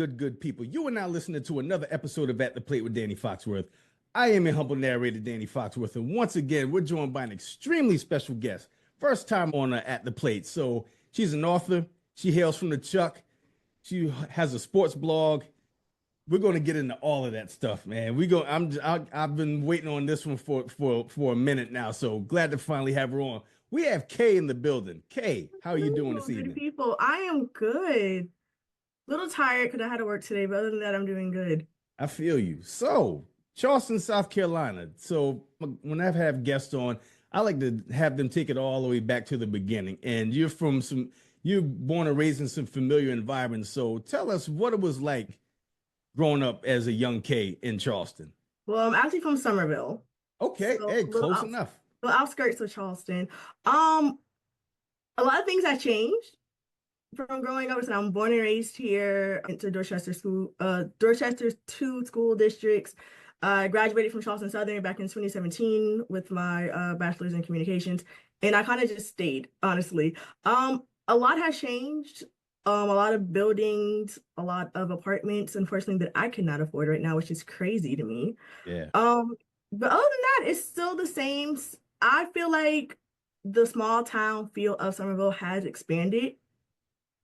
good people? You are now listening to another episode of At the Plate with Danny Foxworth. I am your humble narrator, Danny Foxworth, and once again, we're joined by an extremely special guest. First time on At the Plate. So she's an author. She hails from the Chuck. She has a sports blog. We're going to get into all of that stuff, man. I've been waiting on this one for a minute now, so glad to finally have her on. We have Kay in the building. Kay, how are you doing this evening? People, I am good. A little tired because I had to work today, but other than that, I'm doing good. I feel you. So, Charleston, South Carolina. So, when I have guests on, I like to have them take it all the way back to the beginning. And you're born and raised in some familiar environments. So, tell us what it was like growing up as a young Kay in Charleston. Well, I'm actually from Summerville. Okay, so hey, close enough. The outskirts of Charleston. A lot of things have changed from growing up. So I'm born and raised here into Dorchester 2 school districts. I graduated from Charleston Southern back in 2017 with my bachelor's in communications, and I kind of just stayed, honestly. A lot has changed. A lot of buildings, a lot of apartments, unfortunately, that I cannot afford right now, which is crazy to me. Yeah. But other than that, it's still the same. I feel like the small town feel of Summerville has expanded.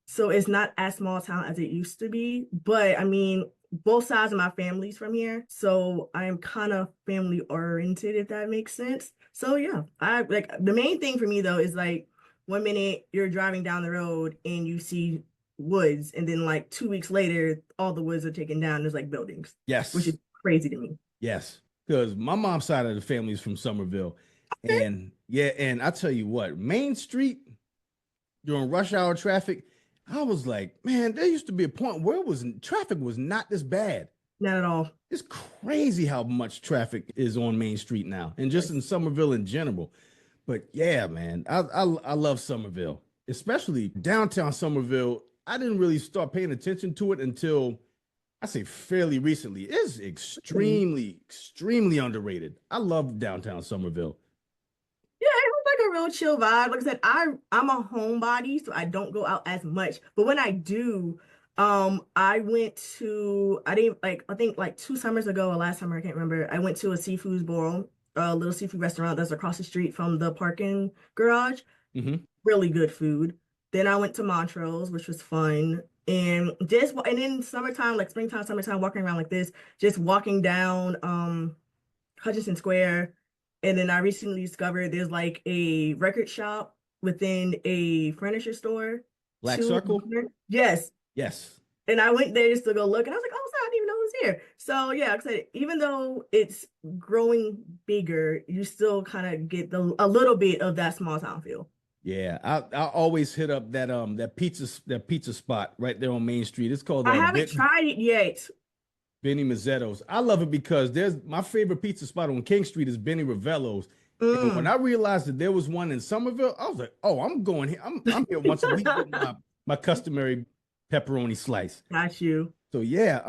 So it's not as small town as it used to be. But I mean, both sides of my family's from here. So I'm kind of family oriented, if that makes sense. So yeah, I like the main thing for me though is like 1 minute you're driving down the road and you see woods, and then like 2 weeks later, all the woods are taken down. There's like buildings. Yes. Which is crazy to me. Yes. Because my mom's side of the family is from Summerville. Okay. And yeah, and I tell you what, Main Street during rush hour traffic, I was like, man, there used to be a point where traffic was not this bad. Not at all. It's crazy how much traffic is on Main Street now, and just in Summerville in general. But yeah, man, I love Summerville, especially downtown Summerville. I didn't really start paying attention to it until I say fairly recently. It's extremely underrated. I love downtown Summerville. Yeah, it was like a real chill vibe. Like I said, I'm a homebody, so I don't go out as much. But when I do, I think like 2 summers ago or last summer, I can't remember. I went to a seafood bowl, a little seafood restaurant that's across the street from the parking garage. Mm-hmm. Really good food. Then I went to Montrose, which was fun. And then summertime, like springtime, summertime, walking around like this, just walking down Hutchinson Square. And then I recently discovered there's like a record shop within a furniture store. Black Circle? Yes. Yes. And I went there just to go look, and I was like, oh, I didn't even know it was here. So yeah, like I said, even though it's growing bigger, you still kind of get a little bit of that small town feel. Yeah, I always hit up that pizza spot right there on Main Street. It's called I haven't tried it yet. Benny Mazzetto's. I love it because there's my favorite pizza spot on King Street is Benny Ravello's. And when I realized that there was one in Summerville, I was like, oh, I'm going here. I'm here once a week with my customary pepperoni slice. Got you. So yeah,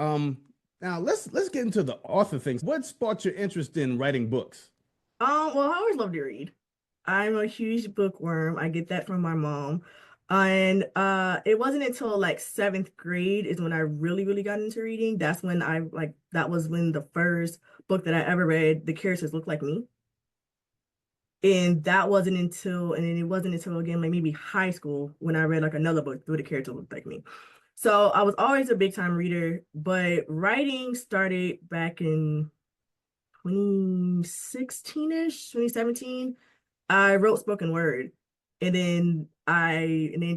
now let's get into the author things. What sparked your interest in writing books? Well, I always love to read. I'm a huge bookworm. I get that from my mom. And it wasn't until like 7th grade is when I really got into reading. That was when the first book that I ever read, the characters looked like me. And it wasn't until again, like maybe high school when I read like another book where the character looked like me. So I was always a big time reader, but writing started back in 2016-ish, 2017. I wrote spoken word, and then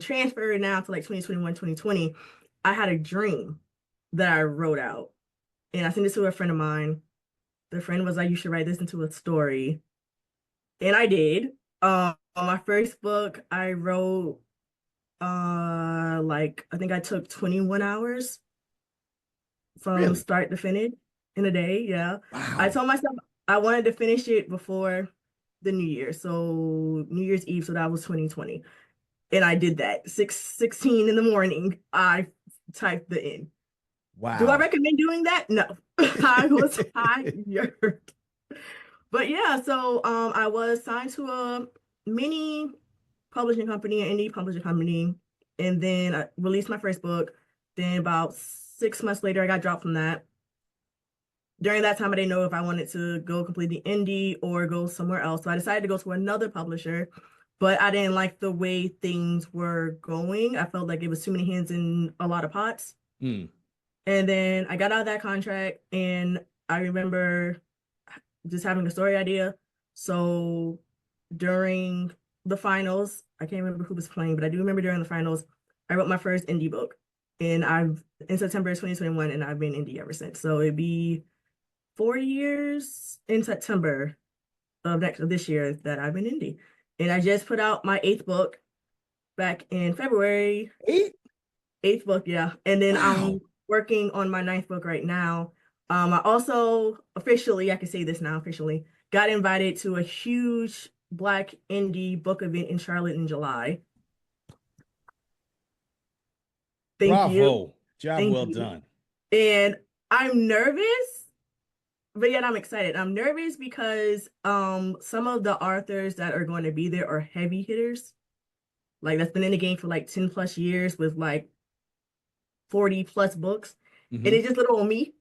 transferred now to like 2021, 2020. I had a dream that I wrote out, and I sent it to a friend of mine. The friend was like, you should write this into a story. And I did. My first book I wrote, I think I took 21 hours from start to finish in a day. Yeah. Wow. I told myself I wanted to finish it before the New Year. So New Year's Eve. So that was 2020. And I did that. 6:16 in the morning, I typed the end. Wow. Do I recommend doing that? No. I was tired. But yeah, so I was signed to a mini publishing company, an indie publishing company, and then I released my first book. Then about 6 months later, I got dropped from that. During that time, I didn't know if I wanted to go completely indie or go somewhere else. So I decided to go to another publisher, but I didn't like the way things were going. I felt like it was too many hands in a lot of pots. Mm. And then I got out of that contract, and I remember just having a story idea. So during the finals, I can't remember who was playing, but I do remember during the finals, I wrote my first indie book. And I've in September 2021, and I've been indie ever since. So it'd be 4 years in September of this year that I've been indie. And I just put out my 8th book back in February. Eighth book, yeah. And then I'm working on my 9th book right now. I also officially, I can say this now officially, got invited to a huge Black indie book event in Charlotte in July. Thank you. Job Thank well you. done. And I'm nervous, but yet I'm excited. I'm nervous because some of the authors that are going to be there are heavy hitters. Like that's been in the game for like 10 plus years with like 40 plus books. And it's just little old me.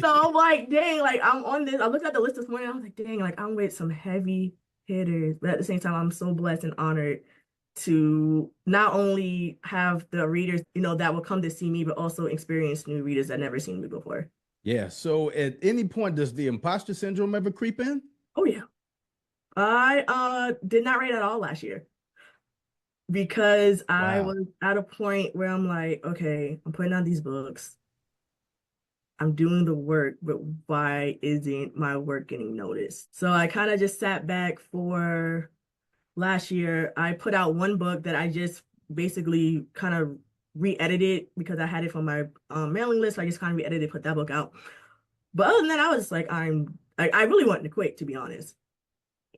So I'm like, dang, like I'm on this. I looked at the list this morning. I was like, dang, like I'm with some heavy hitters. But at the same time, I'm so blessed and honored to not only have the readers, that will come to see me, but also experience new readers that never seen me before. Yeah. So at any point, does the imposter syndrome ever creep in? Oh yeah. I did not write at all last year because I was at a point where I'm like, okay, I'm putting out these books. I'm doing the work, but why isn't my work getting noticed? So I kind of just sat back for last year. I put out one book that I just basically kind of re-edited because I had it from my mailing list. So I just kind of re-edited, put that book out. But other than that, I was like, I really wanted to quit, to be honest.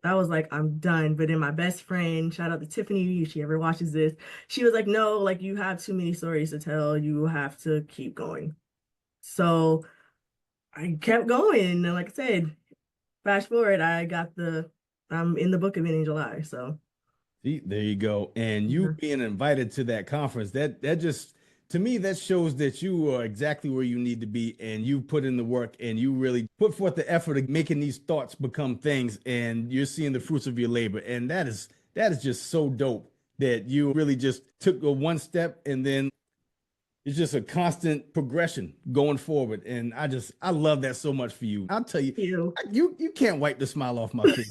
I was like, I'm done. But then my best friend, shout out to Tiffany, if she ever watches this, she was like, no, like you have too many stories to tell. You have to keep going. So I kept going. And like I said, fast forward, I'm in the book event in July. So See, there you go. And you being invited to that conference, that just to me, that shows that you are exactly where you need to be and you put in the work and you really put forth the effort of making these thoughts become things and you're seeing the fruits of your labor. And that is just so dope that you really just took a one step and then it's just a constant progression going forward. And I love that so much for you. I'll tell you, you can't wipe the smile off my face.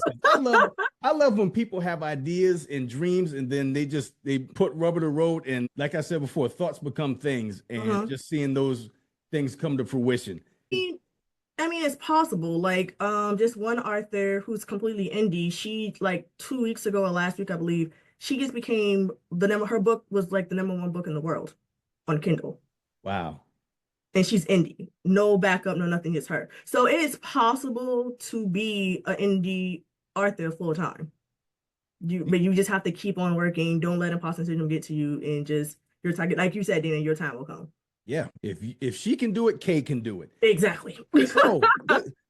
I love when people have ideas and dreams and then they put rubber to the road. And like I said before, thoughts become things and just seeing those things come to fruition. I mean, it's possible. Like, just one author who's completely indie, she like 2 weeks ago or last week, I believe, she just became her book was like the #1 book in the world on Kindle. Wow. And she's indie. No backup, no nothing, it's her. So it is possible to be an indie author full time. But you just have to keep on working. Don't let imposter syndrome get to you and just your time, like you said, Dana, your time will come. Yeah. If she can do it, Kay can do it. Exactly. So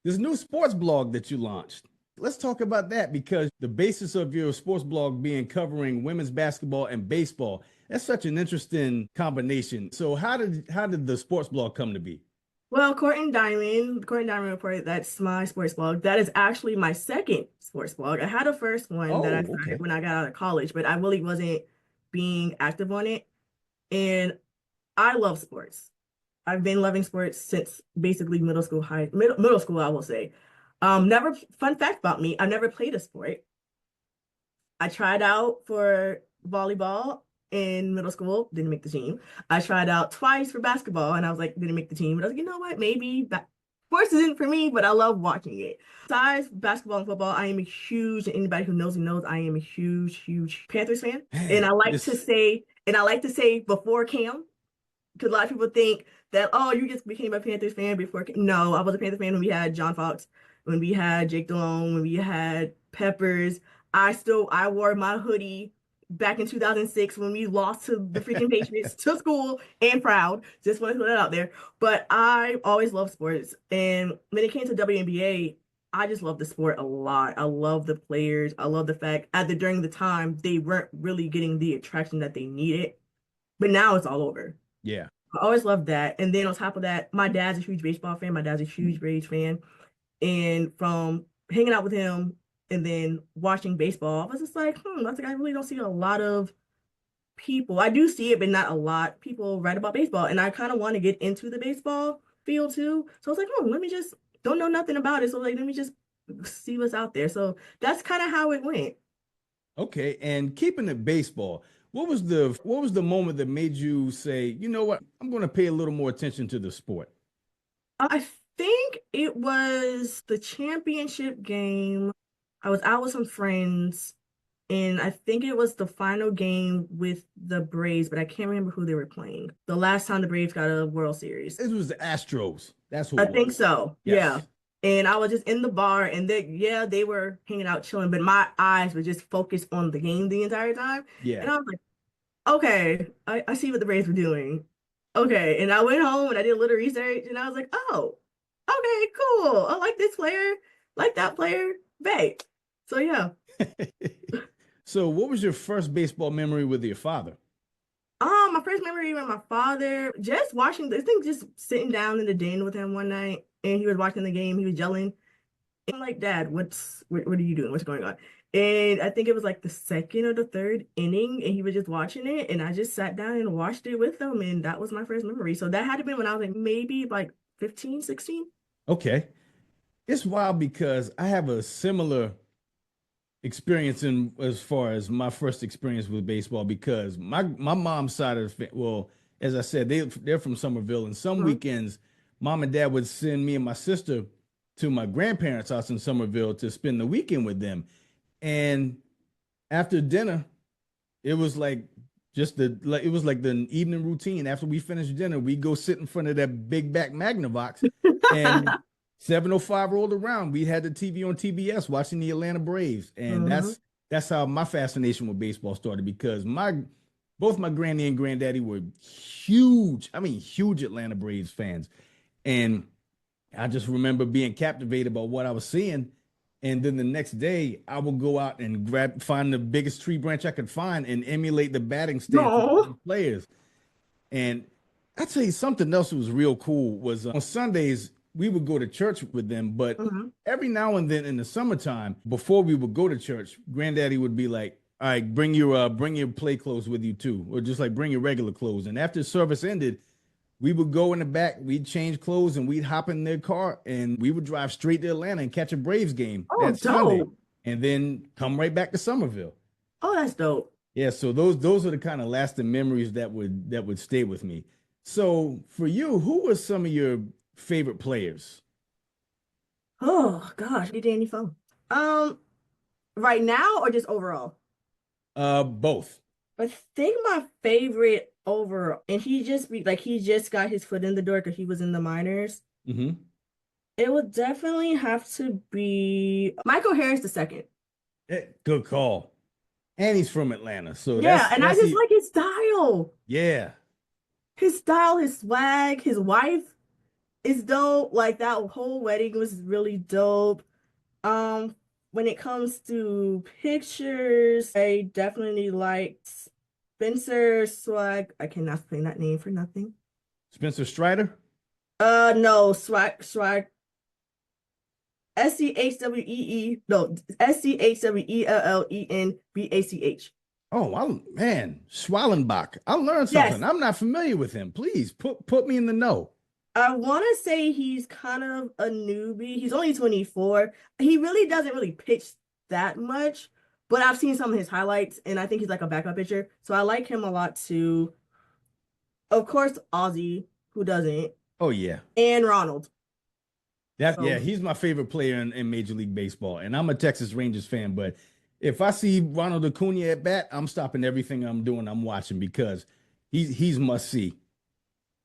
this new sports blog that you launched. Let's talk about that because the basis of your sports blog being covering women's basketball and baseball. That's such an interesting combination. So how did the sports blog come to be? Well, Court and Diamond Report, that's my sports blog. That is actually my second sports blog. I had a first one that I started when I got out of college, but I really wasn't being active on it. And I love sports. I've been loving sports since basically middle school, I will say. Fun fact about me, I've never played a sport. I tried out for volleyball in middle school, didn't make the team. I tried out twice for basketball and I was like, didn't make the team. But I was like, you know what? Maybe that sports isn't for me, but I love watching it. Besides basketball and football, I am a huge, anybody who knows me knows, I am a huge, huge Panthers fan. And I like to say before Cam, because a lot of people think that, oh, you just became a Panthers fan before. No, I was a Panthers fan when we had John Fox, when we had Jake Delhomme, when we had Peppers. I wore my hoodie back in 2006 when we lost to the freaking Patriots to school and proud. Just want to put that out there. But I always love sports. And when it came to WNBA, I just love the sport a lot. I love the players. I love the fact during the time they weren't really getting the attraction that they needed. But now it's all over. Yeah. I always loved that. And then on top of that, my dad's a huge baseball fan. My dad's a huge Braves fan. And from hanging out with him and then watching baseball, I was just like, that's like I really don't see a lot of people. I do see it, but not a lot. People write about baseball, and I kind of want to get into the baseball field too. So I was like, let me just don't know nothing about it. So like, let me just see what's out there. So that's kind of how it went. Okay, and keeping it baseball, what was the moment that made you say, you know what, I'm going to pay a little more attention to the sport? I think it was the championship game. I was out with some friends, and I think it was the final game with the Braves, but I can't remember who they were playing. The last time the Braves got a World Series. It was the Astros. That's who I it think was. so. Yeah. Yes. And I was just in the bar, and they were hanging out chilling, but my eyes were just focused on the game the entire time. Yeah. And I was like, okay, I see what the Braves were doing. Okay. And I went home and I did a little research, and I was like, oh, okay, cool. I like this player, like that player, babe. So yeah. So, what was your first baseball memory with your father? My first memory with my father, just watching this thing, just sitting down in the den with him one night, and he was watching the game. He was yelling. I'm like, Dad, what are you doing? What's going on? And I think it was like the second or the third inning, and he was just watching it, and I just sat down and watched it with him, and that was my first memory. So that had to be when I was like maybe like 15, 16. Okay. It's wild because I have a similar experience in as far as my first experience with baseball because my mom's side of well, as I said, they're from Summerville, and some Mhm. weekends, mom and dad would send me and my sister to my grandparents' house in Summerville to spend the weekend with them. And after dinner, it was like it was like the evening routine. After we finished dinner, we go sit in front of that big back Magnavox, and 7:05 rolled around. We had the TV on TBS watching the Atlanta Braves, and Mhm. that's how my fascination with baseball started because my both my granny and granddaddy were huge, I mean huge Atlanta Braves fans, and I just remember being captivated by what I was seeing. And then the next day, I would go out and find the biggest tree branch I could find and emulate the batting stance of No. the players. And I tell you something else that was real cool was on Sundays we would go to church with them, but Mhm. every now and then in the summertime, before we would go to church, Granddaddy would be like, "All right, bring your play clothes with you too, or just like bring your regular clothes." And after service ended, we would go in the back, we'd change clothes, and we'd hop in their car, and we would drive straight to Atlanta and catch a Braves game Oh, that Sunday, dope. and then come right back to Summerville. Oh, that's dope. Yeah, so those are the kind of lasting memories that would stay with me. So for you, who were some of your favorite players? Oh gosh, did any phone? Um, right now or just overall? Both. I think my favorite overall, and he just got his foot in the door because he was in the minors. Hmm. It would definitely have to be Michael Harris the second. Good call. And he's from Atlanta, so Yeah, that's and I that's just the like his style. yeah. His style, his swag, his wife is dope. Like that whole wedding was really dope. Um, when it comes to pictures, I definitely liked Spencer Swag. I cannot say that name for nothing. Spencer Strider. No, Swag, SCHWEE, no, SCHWELLENBACH. Oh, man, Schwallenbach. I learned something. Yes, I'm not familiar with him. Please put me in the know. I want to say he's kind of a newbie. He's only 24. He really doesn't really pitch that much, but I've seen some of his highlights, and I think he's like a backup pitcher. So I like him a lot too. Of course, Ozzy, who doesn't, Oh yeah. and Ronald. Yeah, So he's my favorite player in Major League Baseball. And I'm a Texas Rangers fan, but if I see Ronald Acuna at bat, I'm stopping everything I'm doing. I'm watching because he's must see.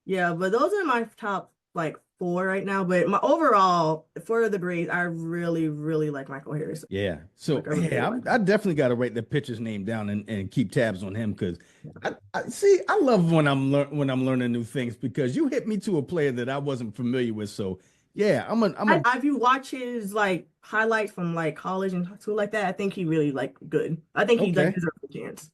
yeah, but those are my top like four right now. But my overall for the Braves, I really, really like Michael Harris. Yeah. So Like I really, really yeah, like I him. definitely got to write the pitcher's name down and keep tabs on him because I see I love when I'm learning new things because you hit me to a player that I wasn't familiar with. So yeah, I'm a If you watch his like highlights from like college and school like that, I think he really like good. I think he like okay. deserves a chance.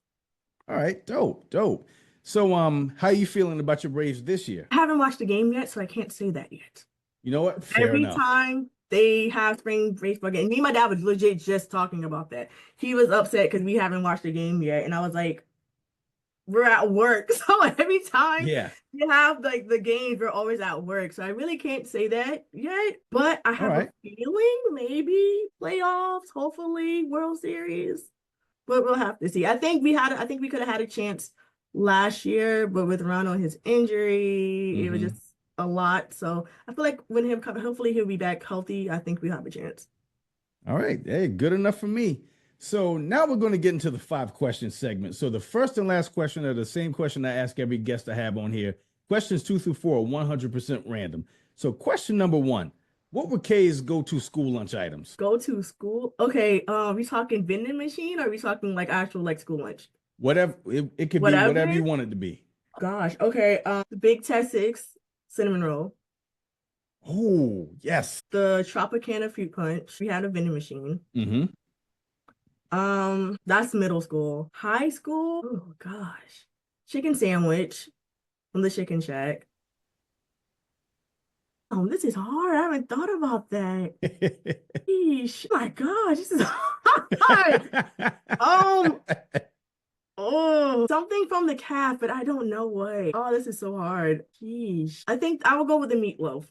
All right, dope, dope. So, how you feeling about your Braves this year? I haven't watched the game yet, so I can't say that yet. You know what? Fair Every enough. time they have spring baseball game, me and my dad was legit just talking about that. He was upset because we haven't watched the game yet, and I was like, we're at work. So every time Yeah. you have like the games, we're always at work. So I really can't say that yet. But I All have a right. feeling maybe playoffs, hopefully World Series. But we'll have to see. I think we could have had a chance last year, but with Ron his injury, it was Mm-hmm. just a lot. So I feel like when him come, hopefully he'll be back healthy. I think we have a chance. All right. Hey, good enough for me. So now we're going to get into the 5 question segment. So the first and last question are the same question I ask every guest I have on here. Questions 2 through 4 are 100% random. So question number 1, what were Kay's go-to school lunch items? Go to school. Okay, we talking vending machine or are we talking like actual like school lunch? Whatever, it could be whatever you Whatever. want it to be. Gosh. Okay. The Big Test Six cinnamon roll. Oh, yes. The Tropicana fruit punch. We had a vending machine. Mm-hmm. That's middle school. High school, oh gosh. Chicken sandwich from the Chicken Shack. Oh, this is hard. I haven't thought about that. Yeesh. Oh my gosh, this is hard. Um, oh, something from the calf, but I don't know what. Oh, this is so hard. Yeesh. I think I will go with the meatloaf.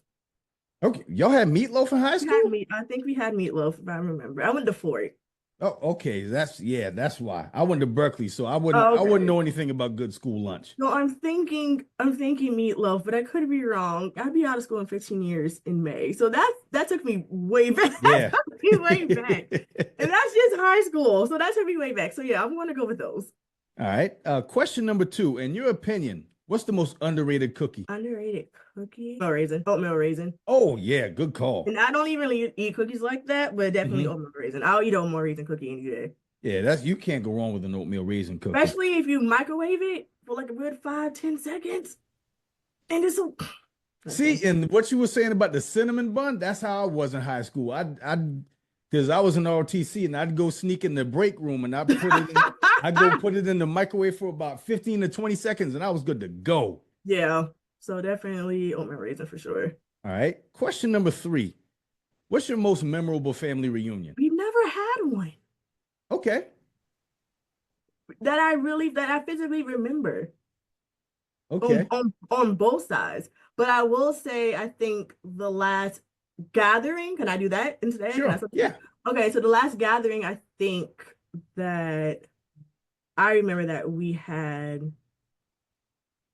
Okay, y'all had meatloaf in high We had school? meat. I think we had meatloaf, if I remember. I went to Fort. Oh, okay. That's why. I went to Berkeley, so I wouldn't Okay. know anything about good school lunch. No, I'm thinking meatloaf, but I could be wrong. I'd be out of school in 15 years in May. So that took me way back. That Yeah. took me way back. And that's just high school. So that took me way back. So yeah, I'm gonna go with those. All right. Question number 2. In your opinion, what's the most underrated cookie? Underrated cookie. Oatmeal raisin. Oatmeal raisin. Oh, yeah, good call. And I don't even really eat cookies like that, but definitely Hmm. oatmeal raisin. I'll eat oatmeal raisin cookie any day. Yeah, you can't go wrong with an oatmeal raisin cookie. Especially if you microwave it for like a good 5, 10 seconds. And it's so See, and what you were saying about the cinnamon bun, that's how I was in high school. Because I was in ROTC and I'd go sneak in the break room and I'd go put it in the microwave for about 15 to 20 seconds and I was good to go. Yeah. So definitely oatmeal raisin for sure. All right. Question number 3. What's your most memorable family reunion? We've never had one Okay. that I physically remember Okay. on both sides. But I will say I think the last gathering, can I do that instead? Can I Sure. Yeah. Okay, so the last gathering, I think that I remember that we had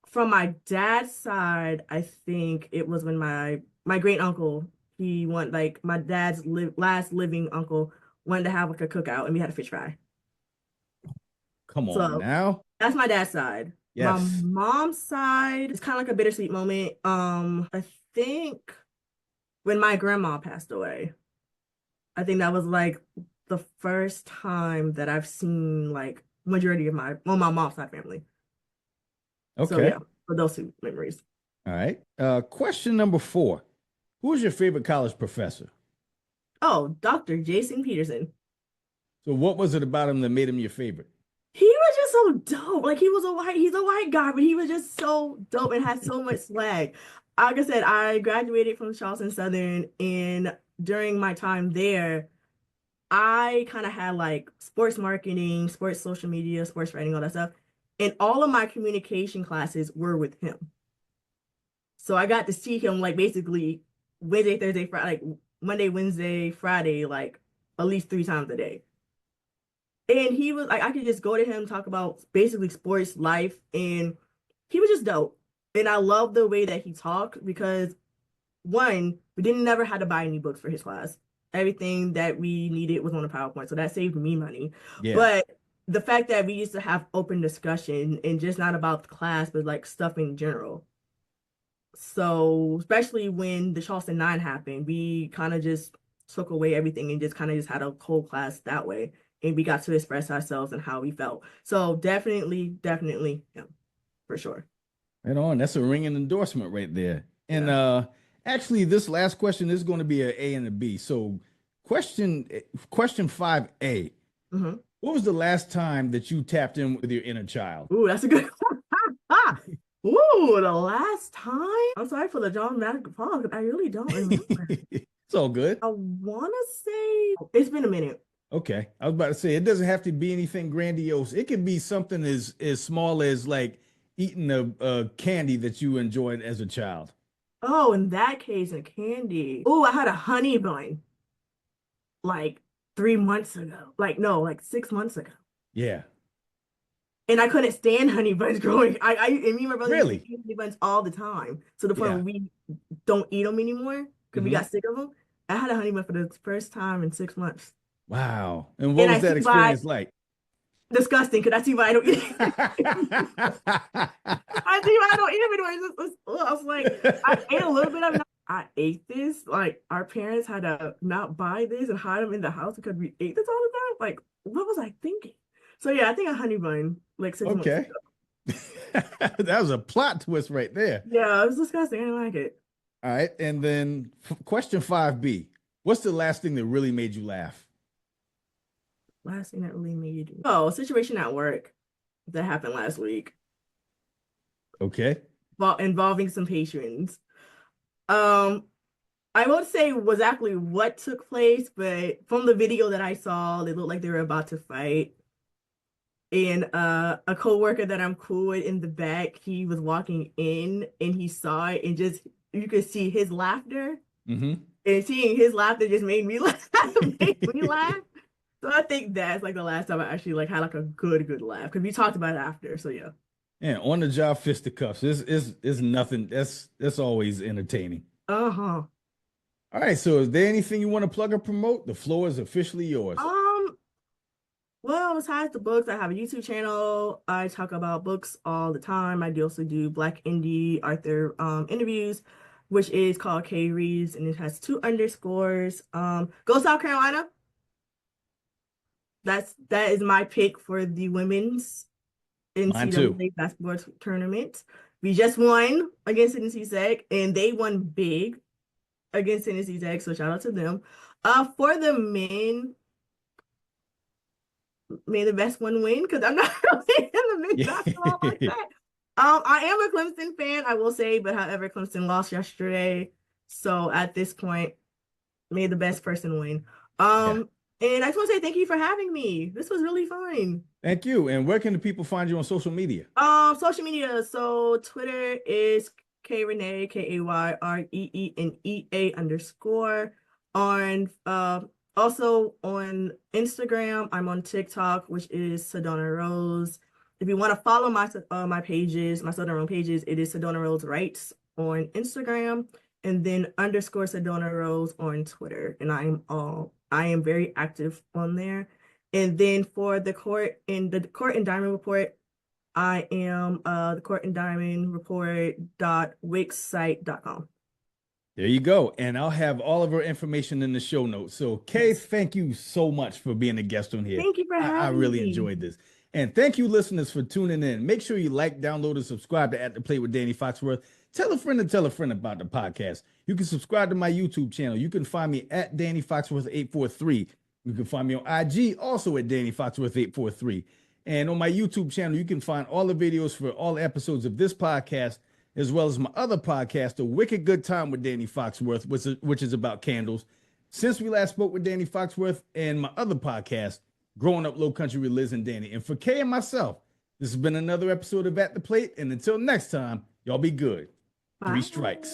from my dad's side, I think it was when my great uncle, he went like my dad's last living uncle wanted to have like a cookout and we had a fish fry. Come on So now. that's my dad's side. My Yes. mom's side is kind of like a bittersweet moment. I think when my grandma passed away, I think that was like the first time that I've seen like majority of my mom's side family. So Okay. yeah, for those two memories. All right. Question number 4. Who's your favorite college professor? Oh, Dr. Jason Peterson. So what was it about him that made him your favorite? He was just so dope. Like he's a white guy, but he was just so dope and had so much swag. Like I said, I graduated from Charleston Southern, and during my time there, I kind of had like sports marketing, sports social media, sports writing, all that stuff. And all of my communication classes were with him. So I got to see him like basically Wednesday, Thursday, Friday, like Monday, Wednesday, Friday, like at least 3 times a day. And he was like, I could just go to him, talk about basically sports, life, and he was just dope. And I love the way that he talked because one, we didn't never had to buy any books for his class. Everything that we needed was on a PowerPoint, so that saved me money. Yeah. But the fact that we used to have open discussion and just not about the class, but like stuff in general. So especially when the Charleston Nine happened, we kind of just took away everything and just kind of just had a cold class that way. And we got to express ourselves and how we felt. So definitely, yeah, for sure. Right on. That's a ringing endorsement right there. And Yeah. actually, this last question is going to be an A and a B. So, question 5A. Hmm. What was the last time that you tapped in with your inner child? Ooh, that's a good one. Ooh, the last time? I'm sorry for the dramatic pause, but I really don't remember. It's all good. I want to say it's been a minute. Okay. I was about to say it doesn't have to be anything grandiose. It could be something as small as like eating a candy that you enjoyed as a child. Oh, in that case, a candy. Oh, I had a honey bun like 3 months ago. Like, no, like 6 months ago. Yeah. And I couldn't stand honey buns growing. And me and my brother used to Really? eat honey buns all the time. To the point Yeah. where we don't eat them anymore because we Hmm. got sick of them. I had a honey bun for the first time in 6 months. Wow. And what And was I that see why experience like? disgusting because I see why I don't eat it. I see why I don't eat them anymore. I was like, I ate a little bit of it. I ate this. Like our parents had to not buy this and hide them in the house because we ate this all the time. Like, what was I thinking? So yeah, I think a honey bun like 6 months Okay. ago. That was a plot twist right there. Yeah, it was disgusting. I didn't like it. All right. And then question 5B. What's the last thing that really made you laugh? Last thing that really made me. Oh, a situation at work that happened last week, Okay. involving some patrons. Um, I won't say exactly what took place, but from the video that I saw, they looked like they were about to fight. And a coworker that I'm cool with in the back, he was walking in and he saw it and just you could see his laughter. Mm-hmm. And seeing his laughter just made me laugh. Made me laugh. So I think that's like the last time I actually like had like a good laugh because we talked about it after. So yeah. And on the job fisticuffs is nothing. That's always entertaining. Uh-huh. All right. So is there anything you want to plug or promote? The floor is officially yours. Well, besides the books, I have a YouTube channel. I talk about books all the time. I also do Black indie author interviews, which is called KayReads, and it has 2 underscores. Go South Carolina. That is my pick for the women's Mine too. NCAA basketball tournament. We just won against Tennessee Tech, and they won big against Tennessee Tech. So shout out to them. For the men, may the best one win because I'm not really in the men's Yeah. basketball like that. I am a Clemson fan, I will say, but however, Clemson lost yesterday. So at this point, may the best person win. Yeah. And I just want to say thank you for having me. This was really fun. Thank you. And where can the people find you on social media? Social media. So Twitter is KayReenea, KayReenea _. Also on Instagram, I'm on TikTok, which is Sedona Rose. If you want to follow my pages, my Sedona Rose pages, it is Sedona Rose Writes on Instagram, and then _ Sedona Rose on Twitter. And I am very active on there. And then for the Court and Diamond Report, I am the Court and Diamond Report.wixsite.com. There you go. And I'll have all of our information in the show notes. So, Kay, thank you so much for being a guest on here. Thank you for I having really me. enjoyed this. And thank you, listeners, for tuning in. Make sure you like, download, and subscribe to At the Plate with Danny Foxworth. Tell a friend about the podcast. You can subscribe to my YouTube channel. You can find me at Danny Foxworth 843. You can find me on IG, also at Danny Foxworth 843. And on my YouTube channel, you can find all the videos for all the episodes of this podcast, as well as my other podcast, A Wicked Good Time with Danny Foxworth, which is about candles. Since we last spoke with Danny Foxworth, and my other podcast, Growing Up Low Country with Liz and Danny. And for Kay and myself, this has been another episode of At the Plate. And until next time, y'all be good. Bye. 3 strikes.